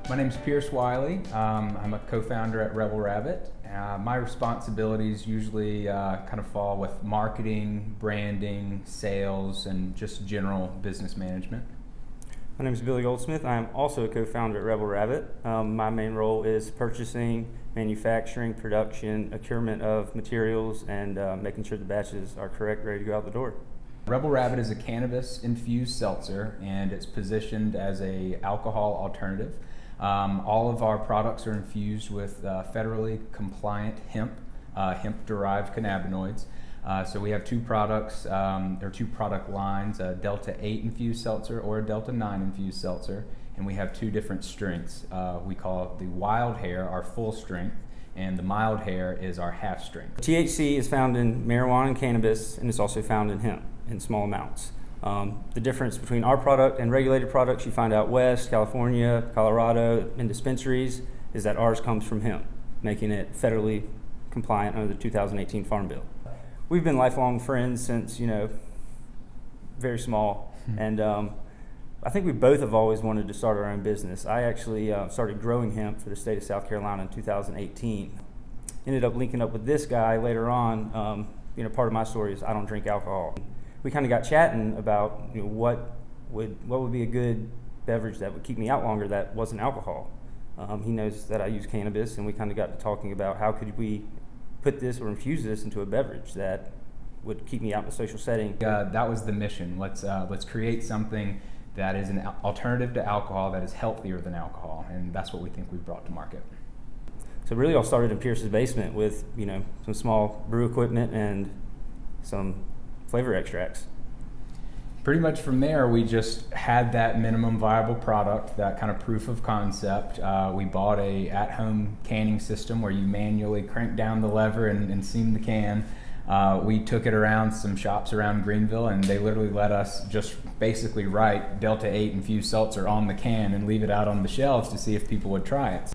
My name's Wylie. I'm a co-founder at Rebel Rabbit. My responsibilities usually kind of fall with marketing, branding, sales, and just general business management. My name is Goldsmith. I am also a co-founder at Rebel Rabbit. My main role is purchasing, manufacturing, production, procurement of materials, and making sure the batches are correct, ready to go out the door. Rebel Rabbit is a cannabis-infused seltzer, and it's positioned as a alcohol alternative. All of our products are infused with federally compliant hemp-derived cannabinoids. So we have two products, or two product lines, a Delta-8 infused seltzer or a Delta-9 infused seltzer, and we have two different strengths. We call the wild hair our full strength, and the mild hair is our half strength. THC is found in marijuana and cannabis, and it's also found in hemp in small amounts. The difference between our product and regulated products you find out west, California, Colorado, in dispensaries, is that ours comes from hemp, making it federally compliant under the 2018 Farm Bill. We've been lifelong friends since, very small, and I think we both have always wanted to start our own business. I actually started growing hemp for the state of South Carolina in 2018. Ended up linking up with this guy later on. Part of my story is I don't drink alcohol. We kind of got chatting about what would be a good beverage that would keep me out longer that wasn't alcohol. He knows that I use cannabis, and we kind of got to talking about how could we put this or infuse this into a beverage that would keep me out in a social setting. That was the mission. Let's create something that is an alternative to alcohol that is healthier than alcohol, and that's what we think we've brought to market. So really all started in Pierce's basement with some small brew equipment and some flavor extracts. Pretty much from there, we just had that minimum viable product, that kind of proof of concept. We bought a at-home canning system where you manually crank down the lever and seam the can. We took it around some shops around Greenville, and they literally let us just basically write Delta-8 infused seltzer on the can and leave it out on the shelves to see if people would try it.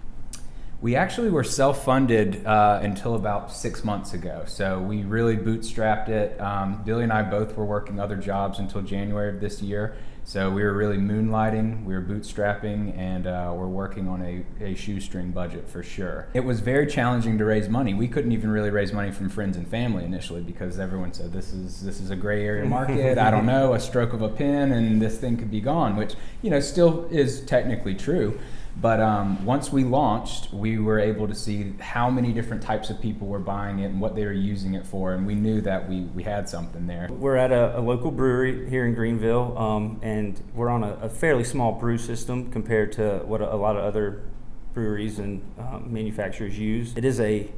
We actually were self-funded until about 6 months ago, so we really bootstrapped it. Billy and I both were working other jobs until January of this year, so we were really moonlighting, we were bootstrapping, and we're working on a shoestring budget for sure. It was very challenging to raise money. We couldn't even really raise money from friends and family initially because everyone said this is a gray area market. I don't know, a stroke of a pen and this thing could be gone, which still is technically true. But once we launched, we were able to see how many different types of people were buying it and what they were using it for, and we knew that we had something there. We're at a local brewery here in Greenville, and we're on a fairly small brew system compared to what a lot of other breweries and manufacturers use. It is a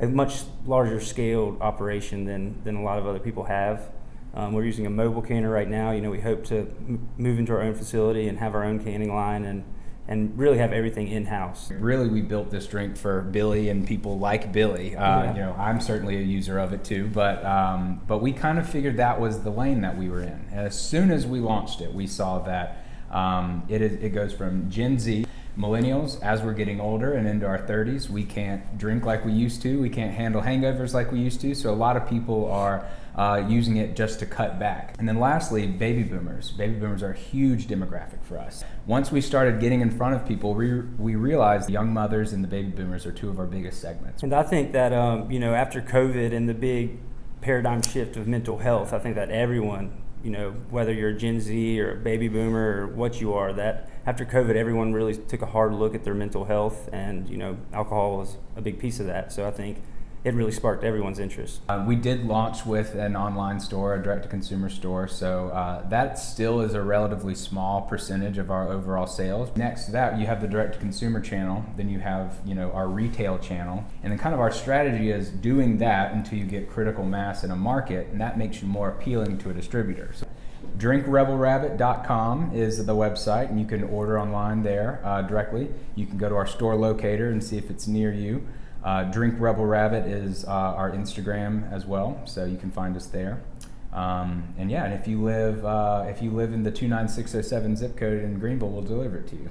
much larger scaled operation than a lot of other people have. We're using a mobile canner right now. We hope to move into our own facility and have our own canning line and really have everything in-house. Really, we built this drink for Billy and people like Billy. I'm certainly a user of it too, but we kind of figured that was the lane that we were in. As soon as we launched it, we saw that it goes from Gen Z, millennials, as we're getting older and into our 30s, we can't drink like we used to, we can't handle hangovers like we used to, so a lot of people are using it just to cut back. And then lastly, baby boomers. Baby boomers are a huge demographic for us. Once we started getting in front of people, we realized the young mothers and the baby boomers are two of our biggest segments. And I think that, after COVID and the big paradigm shift of mental health, I think that everyone, whether you're a Gen Z or a baby boomer or what you are, that after COVID, everyone really took a hard look at their mental health, and, alcohol was a big piece of that. So I think it really sparked everyone's interest. We did launch with an online store, a direct-to-consumer store, so that still is a relatively small percentage of our overall sales. Next to that, you have the direct-to-consumer channel, then you have our retail channel, and then kind of our strategy is doing that until you get critical mass in a market, and that makes you more appealing to a distributor. So, drinkrebelrabbit.com is the website, and you can order online there directly. You can go to our store locator and see if it's near you. Drink Rebel Rabbit is our Instagram as well, so you can find us there. And if you live in the 29607 zip code in Greenville, we'll deliver it to you.